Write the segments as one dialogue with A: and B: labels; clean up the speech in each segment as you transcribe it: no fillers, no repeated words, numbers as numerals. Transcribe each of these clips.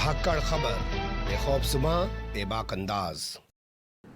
A: धाकड़ खबर, बेखौफसुमा बेबाक अंदाज।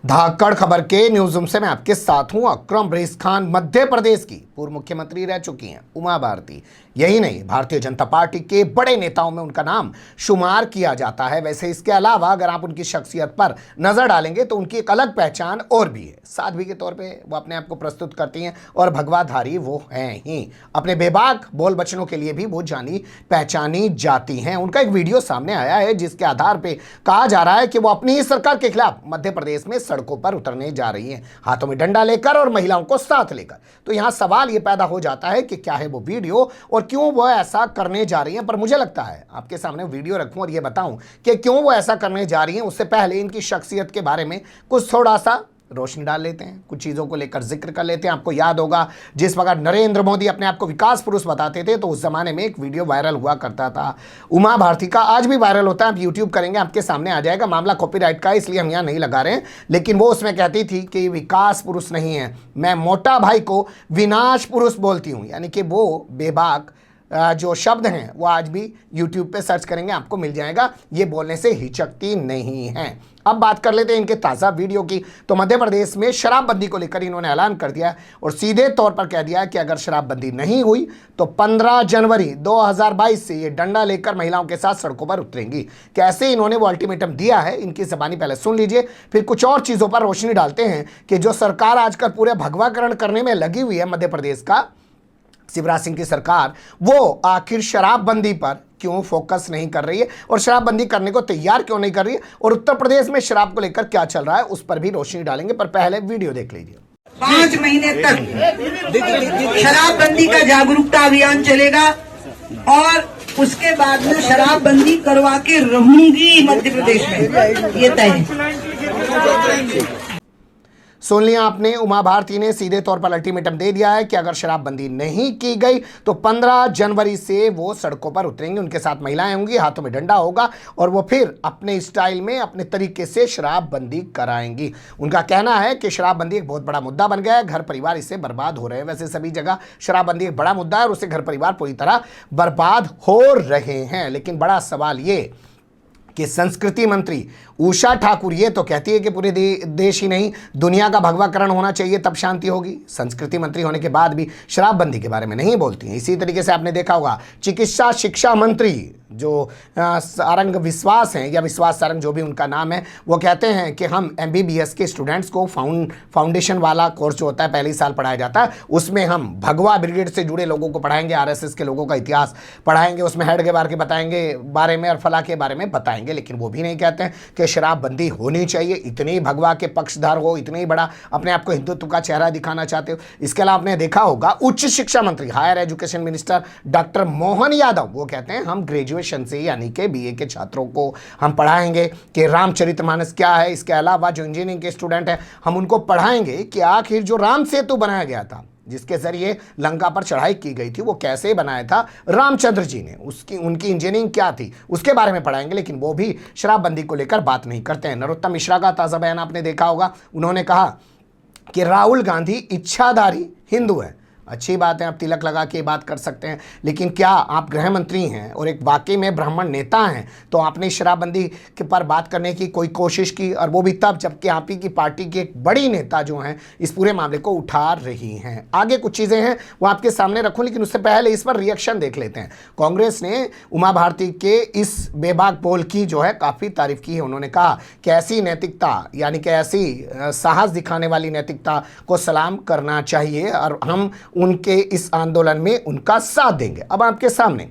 B: धाकड़ खबर के न्यूज रूम से मैं आपके साथ हूं। अकरम रेस खान मध्य प्रदेश की पूर्व मुख्यमंत्री रह चुकी हैं उमा भारती। यही नहीं, भारतीय जनता पार्टी के बड़े नेताओं में उनका नाम शुमार किया जाता है। वैसे इसके अलावा अगर आप उनकी शख्सियत पर नजर डालेंगे तो उनकी एक अलग पहचान और भी है। साध्वी के तौर पे वो अपने आप को प्रस्तुत करती हैं और भगवाधारी वो हैं ही। अपने बेबाक बोल बचनों के लिए भी वो जानी पहचानी जाती हैं। उनका एक वीडियो सामने आया है जिसके आधार पर कहा जा रहा है कि वो अपनी ही सरकार के खिलाफ मध्य प्रदेश में सड़कों पर उतरने जा रही हैं, हाथों में डंडा लेकर और महिलाओं को साथ लेकर। तो यहां सवाल यह पैदा हो जाता है कि क्या है वो वीडियो और क्यों वो ऐसा करने जा रही हैं। पर मुझे लगता है आपके सामने वीडियो रखूं और ये बताऊं कि क्यों वो ऐसा करने जा रही हैं, उससे पहले इनकी शख्सियत के बारे में कुछ थोड़ा सा रोशनी डाल लेते हैं, कुछ चीज़ों को लेकर जिक्र कर लेते हैं। आपको याद होगा जिस वक्त नरेंद्र मोदी अपने आप को विकास पुरुष बताते थे तो उस जमाने में एक वीडियो वायरल हुआ करता था उमा भारती का, आज भी वायरल होता है। आप यूट्यूब करेंगे आपके सामने आ जाएगा। मामला कॉपीराइट का इसलिए हम यहाँ नहीं लगा रहे हैं, लेकिन वो उसमें कहती थी कि विकास पुरुष नहीं है, मैं मोटा भाई को विनाश पुरुष बोलती हूँ। यानी कि वो बेबाक जो शब्द हैं वो आज भी YouTube पे सर्च करेंगे आपको मिल जाएगा। ये बोलने से हिचकती नहीं हैं। अब बात कर लेते हैं इनके ताज़ा वीडियो की। तो मध्य प्रदेश में शराबबंदी को लेकर इन्होंने ऐलान कर दिया और सीधे तौर पर कह दिया कि अगर शराबबंदी नहीं हुई तो 15 जनवरी 2022 से ये डंडा लेकर महिलाओं के साथ सड़कों पर उतरेंगी। कैसे इन्होंने वो अल्टीमेटम दिया है, इनकी ज़बानी पहले सुन लीजिए, फिर कुछ और चीज़ों पर रोशनी डालते हैं कि जो सरकार आजकल पूरे भगवाकरण करने में लगी हुई है मध्य प्रदेश का, शिवराज सिंह की सरकार, वो आखिर शराबबंदी पर क्यों फोकस नहीं कर रही है और शराबबंदी करने को तैयार क्यों नहीं कर रही है और उत्तर प्रदेश में शराब को लेकर क्या चल रहा है उस पर भी रोशनी डालेंगे। पर पहले वीडियो देख लीजिए।
C: 5 महीने तक शराबबंदी का जागरूकता अभियान चलेगा और उसके बाद में शराबबंदी करवा के रहूंगी मध्य प्रदेश में, ये तय है।
B: सुन लिया आपने, उमा भारती ने सीधे तौर पर अल्टीमेटम दे दिया है कि अगर शराबबंदी नहीं की गई तो 15 जनवरी से वो सड़कों पर उतरेंगे, उनके साथ महिलाएं होंगी, हाथों में डंडा होगा और वो फिर अपने स्टाइल में अपने तरीके से शराबबंदी कराएंगी। उनका कहना है कि शराबबंदी एक बहुत बड़ा मुद्दा बन गया है, घर परिवार इससे बर्बाद हो रहे हैं। वैसे सभी जगह शराबबंदी एक बड़ा मुद्दा है और उससे घर परिवार पूरी तरह बर्बाद हो रहे हैं। लेकिन बड़ा सवाल ये कि संस्कृति मंत्री उषा ठाकुर ये तो कहती है कि पूरे देश ही नहीं दुनिया का भगवाकरण होना चाहिए तब शांति होगी। संस्कृति मंत्री होने के बाद भी शराबबंदी के बारे में नहीं बोलती हैं। इसी तरीके से आपने देखा होगा चिकित्सा शिक्षा मंत्री जो सारंग विश्वास हैं या विश्वास सारंग जो भी उनका नाम है, वो कहते हैं कि हम MBBS के स्टूडेंट्स को फाउंडेशन वाला कोर्स जो होता है पहले साल पढ़ाया जाता है उसमें हम भगवा ब्रिगेड से जुड़े लोगों को पढ़ाएंगे, RSS के लोगों का इतिहास पढ़ाएंगे, उसमें हेड के बारे के बताएंगे बारे में और फला के बारे में बताएंगे। लेकिन वो भी नहीं कहते हैं कि शराबबंदी होनी चाहिए। इतने ही भगवा के पक्षधर हो, इतने ही बड़ा अपने आप को हिंदुत्व का चेहरा दिखाना चाहते हो। इसके अलावा आपने देखा होगा उच्च शिक्षा मंत्री higher education minister doctor Mohan Yadav, वो कहते हैं हम ग्रेजुएशन से यानी कि BA के छात्रों को हम पढ़ाएंगे कि रामचरितमानस क्या है। इसके अलावा जो इंजीनियरिंग के स्टूडेंट हैं हम उनको पढ़ाएंगे कि आखिर जो राम सेतु बनाया गया था जिसके जरिए लंका पर चढ़ाई की गई थी वो कैसे बनाया था रामचंद्र जी ने, उनकी इंजीनियरिंग क्या थी उसके बारे में पढ़ाएंगे। लेकिन वो भी शराबबंदी को लेकर बात नहीं करते हैं। नरोत्तम मिश्रा का ताज़ा बयान आपने देखा होगा, उन्होंने कहा कि राहुल गांधी इच्छाधारी हिंदू है। अच्छी बात है, आप तिलक लगा के बात कर सकते हैं, लेकिन क्या आप गृह मंत्री हैं और एक वाकई में ब्राह्मण नेता हैं तो आपने शराबबंदी के पर बात करने की कोई कोशिश की, और वो भी तब जबकि आप ही की पार्टी की एक बड़ी नेता जो हैं इस पूरे मामले को उठा रही हैं। आगे कुछ चीज़ें हैं वो आपके सामने रखूं, लेकिन उससे पहले इस पर रिएक्शन देख लेते हैं। कांग्रेस ने उमा भारती के इस बेबाक बोल की जो है काफ़ी तारीफ की है। उन्होंने कहा कि ऐसी नैतिकता यानी कि ऐसी साहस दिखाने वाली नैतिकता को सलाम करना चाहिए और हम उनके इस आंदोलन में उनका साथ देंगे। अब आपके सामने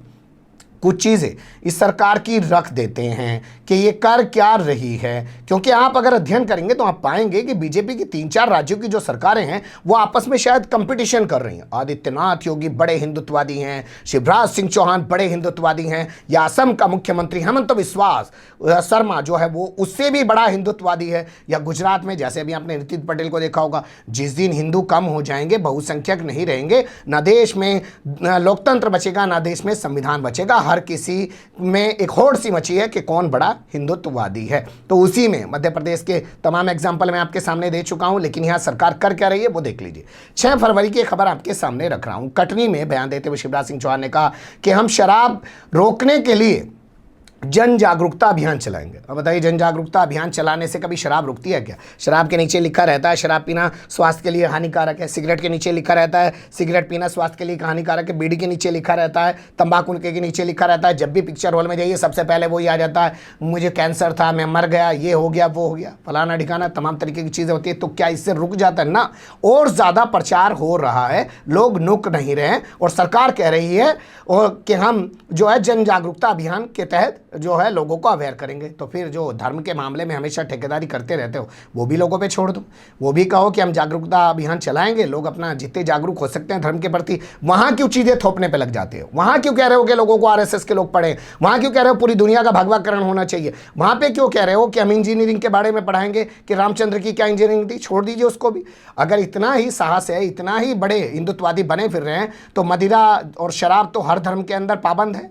B: कुछ चीज़ें इस सरकार की रख देते हैं कि ये कर क्या रही है, क्योंकि आप अगर अध्ययन करेंगे तो आप पाएंगे कि बीजेपी की 3-4 राज्यों की जो सरकारें हैं वो आपस में शायद कंपटीशन कर रही हैं। आदित्यनाथ योगी बड़े हिंदुत्ववादी हैं, शिवराज सिंह चौहान बड़े हिंदुत्ववादी हैं, या असम का मुख्यमंत्री हेमंत विश्वास शर्मा जो है वो उससे भी बड़ा हिंदुत्ववादी है, या गुजरात में जैसे अभी आपने नितिन पटेल को देखा होगा, जिस दिन हिंदू कम हो जाएंगे बहुसंख्यक नहीं रहेंगे, ना देश में लोकतंत्र बचेगा ना देश में संविधान बचेगा। हर किसी में एक होड़ सी मची है कि कौन बड़ा हिंदुत्ववादी है। तो उसी में मध्य प्रदेश के तमाम एग्जाम्पल मैं आपके सामने दे चुका हूं, लेकिन यहां सरकार कर क्या रही है वो देख लीजिए। 6 फरवरी की खबर आपके सामने रख रहा हूं। कटनी में बयान देते हुए शिवराज सिंह चौहान ने कहा कि हम शराब रोकने के लिए जन जागरूकता अभियान चलाएंगे। अब बताइए, जन जागरूकता अभियान चलाने से कभी शराब रुकती है क्या? शराब के नीचे लिखा रहता है शराब पीना स्वास्थ्य के लिए हानिकारक है, सिगरेट के नीचे लिखा रहता है सिगरेट पीना स्वास्थ्य के लिए हानिकारक है, बीड़ी के नीचे लिखा रहता है तंबाकू के नीचे लिखा रहता है। जब भी पिक्चर हॉल में जाइए सबसे पहले वही आ जाता है, मुझे कैंसर था, मैं मर गया, ये हो गया, वो हो गया, फलाना ठिकाना, तमाम तरीके की चीज़ें होती है। तो क्या इससे रुक जाता है? ना, और ज़्यादा प्रचार हो रहा है, लोग रुक नहीं रहे हैं और सरकार कह रही है और कि हम जो है जन जागरूकता अभियान के तहत जो है लोगों को अवेयर करेंगे। तो फिर जो धर्म के मामले में हमेशा ठेकेदारी करते रहते हो वो भी लोगों पे छोड़ दो, वो भी कहो कि हम जागरूकता अभियान चलाएंगे, लोग अपना जितने जागरूक हो सकते हैं धर्म के प्रति, वहाँ क्यों चीज़ें थोपने पे लग जाते हो? वहाँ क्यों कह रहे हो कि लोगों को आरएसएस के लोग पढ़े? वहाँ क्यों कह रहे हो पूरी दुनिया का भगवाकरण होना चाहिए? वहाँ पे क्यों कह रहे हो कि हम इंजीनियरिंग के बारे में पढ़ाएंगे कि रामचंद्र की क्या इंजीनियरिंग थी? छोड़ दीजिए उसको भी। अगर इतना ही साहस है, इतना ही बड़े हिंदुत्ववादी बने फिर रहे हैं, तो मदिरा और शराब तो हर धर्म के अंदर पाबंद है,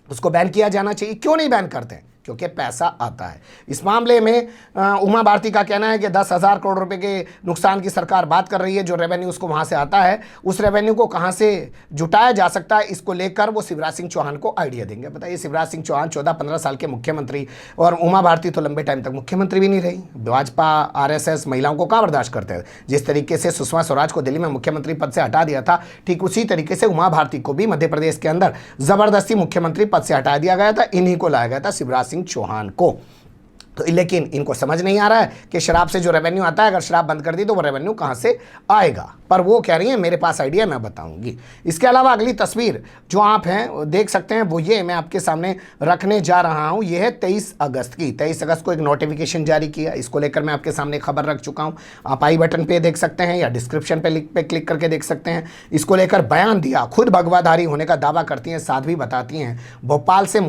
B: उसको बैन किया जाना चाहिए। क्यों नहीं बैन करते हैं? क्योंकि पैसा आता है। इस मामले में उमा भारती का कहना है कि 10,000 करोड़ रुपए के नुकसान की सरकार बात कर रही है, जो रेवेन्यू उसको वहाँ से आता है, उस रेवेन्यू को कहाँ से जुटाया जा सकता है, इसको लेकर वो शिवराज सिंह चौहान को आइडिया देंगे। बताइए, शिवराज सिंह चौहान 14-15 साल के मुख्यमंत्री, और उमा भारती तो लंबे टाइम तक मुख्यमंत्री भी नहीं रही। भाजपा RSS महिलाओं को कहाँ बर्दाश्त करते हैं? जिस तरीके से सुषमा स्वराज को दिल्ली में मुख्यमंत्री पद से हटा दिया था, ठीक उसी तरीके से उमा भारती को भी मध्य प्रदेश के अंदर जबरदस्ती मुख्यमंत्री पद से हटा दिया गया था। इन्हीं को लाया गया था, शिवराज सिंह चौहान को। तो लेकिन इनको समझ नहीं आ रहा है कि शराब से जो रेवेन्यू आता है, अगर शराब बंद कर दी तो वो रेवेन्यू कहाँ से आएगा। पर वो कह रही है मेरे पास आइडिया, मैं बताऊंगी। इसके अलावा अगली तस्वीर जो आप हैं देख सकते हैं, वो ये मैं आपके सामने रखने जा रहा हूँ। ये है 23 अगस्त की। 23 अगस्त को एक नोटिफिकेशन जारी किया, इसको लेकर मैं आपके सामने खबर रख चुका हूँ। आप आई बटन पे देख सकते हैं या डिस्क्रिप्शन पे लिंक पे क्लिक करके देख सकते हैं। इसको लेकर बयान दिया, खुद भगवाधारी होने का दावा करती हैं, साध्वी बताती हैं। भोपाल से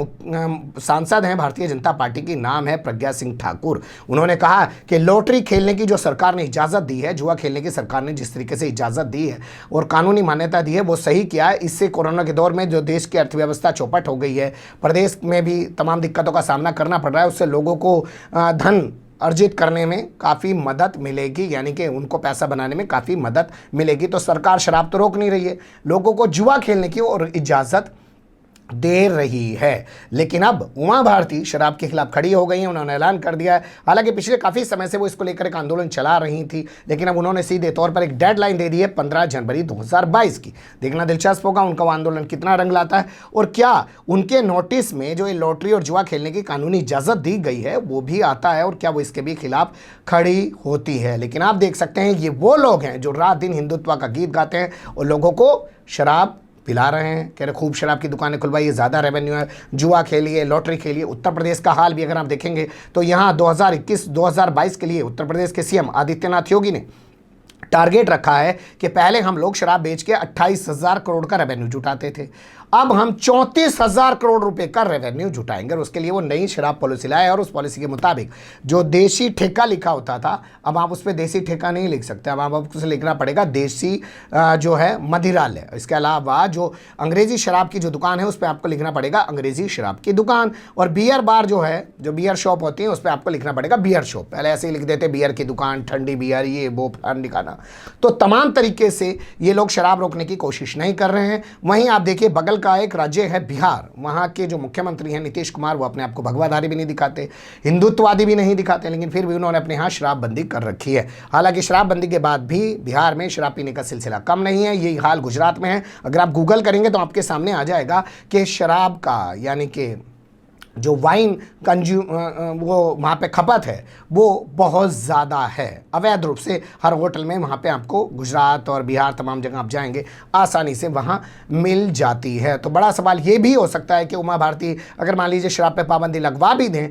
B: सांसद हैं भारतीय जनता पार्टी की, नाम है प्रज्ञा सिंह ठाकुर। उन्होंने कहा कि लॉटरी खेलने की जो सरकार ने इजाजत दी है, जुआ खेलने की सरकार ने जिस तरीके से इजाजत दी है और कानूनी मान्यता दी है, वो सही किया है। इससे कोरोना के दौर में जो देश की अर्थव्यवस्था चौपट हो गई है, प्रदेश में भी तमाम दिक्कतों का सामना करना पड़ रहा है, उससे लोगों को धन अर्जित करने में काफ़ी मदद मिलेगी, यानी कि उनको पैसा बनाने में काफ़ी मदद मिलेगी। तो सरकार शराब तो रोक नहीं रही है, लोगों को जुआ खेलने की और इजाज़त दे रही है। लेकिन अब उमा भारती शराब के खिलाफ खड़ी हो गई हैं, उन्होंने ऐलान कर दिया है। हालांकि पिछले काफ़ी समय से वो इसको लेकर एक आंदोलन चला रही थी, लेकिन अब उन्होंने सीधे तौर पर एक डेडलाइन दे दी है 15 जनवरी 2022 की। देखना दिलचस्प होगा उनका वो आंदोलन कितना रंग लाता है, और क्या उनके नोटिस में जो ये लॉटरी और जुआ खेलने की कानूनी इजाज़त दी गई है वो भी आता है, और क्या वो इसके भी खिलाफ खड़ी होती है। लेकिन आप देख सकते हैं ये वो लोग हैं जो रात दिन हिंदुत्व का गीत गाते हैं और लोगों को शराब पिला रहे हैं, कह रहे खूब शराब की दुकानें खुलवाइए, ज़्यादा रेवेन्यू है, जुआ खेलिए, लॉटरी खेलिए। उत्तर प्रदेश का हाल भी अगर आप देखेंगे तो यहाँ 2021-2022 के लिए उत्तर प्रदेश के CM आदित्यनाथ योगी ने टारगेट रखा है कि पहले हम लोग शराब बेच के 28,000 करोड़ का रेवेन्यू जुटाते थे, अब हम 34,000 करोड़ रुपए का रेवेन्यू जुटाएंगे। और उसके लिए वो नई शराब पॉलिसी लाए, और उस पॉलिसी के मुताबिक जो देशी ठेका लिखा होता था, अब आप उस पर देसी ठेका नहीं लिख सकते, अब आपको उसे लिखना पड़ेगा देसी जो है मदिरालय। इसके अलावा जो अंग्रेजी शराब की जो दुकान है उस पर आपको लिखना पड़ेगा अंग्रेजी शराब की दुकान, और बियर बार जो है, जो बियर शॉप होती है, उस पर आपको लिखना पड़ेगा बियर शॉप। पहले ऐसे ही लिख देते बियर की दुकान, ठंडी बियर, ये वो फलान दिखाना। तो तमाम तरीके से ये लोग शराब रोकने की कोशिश नहीं कर रहे हैं। वहीं आप देखिए बगल का एक राज्य है बिहार, वहाँ के जो मुख्यमंत्री हैं नीतीश कुमार, वो अपने आप को भगवाधारी भी नहीं दिखाते, हिंदुत्ववादी भी नहीं दिखाते, लेकिन फिर भी उन्होंने अपने यहाँ शराबबंदी कर रखी है। हालांकि शराबबंदी के बाद भी बिहार में शराब पीने का सिलसिला कम नहीं है। यही हाल गुजरात में है। अगर आप गूगल करेंगे तो आपके सामने आ जाएगा कि शराब का, यानी कि जो वाइन वो वहाँ पे खपत है वो बहुत ज़्यादा है, अवैध रूप से हर होटल में वहाँ पे आपको गुजरात और बिहार तमाम जगह आप जाएंगे आसानी से वहाँ मिल जाती है। तो बड़ा सवाल ये भी हो सकता है कि उमा भारती अगर मान लीजिए शराब पे पाबंदी लगवा भी दें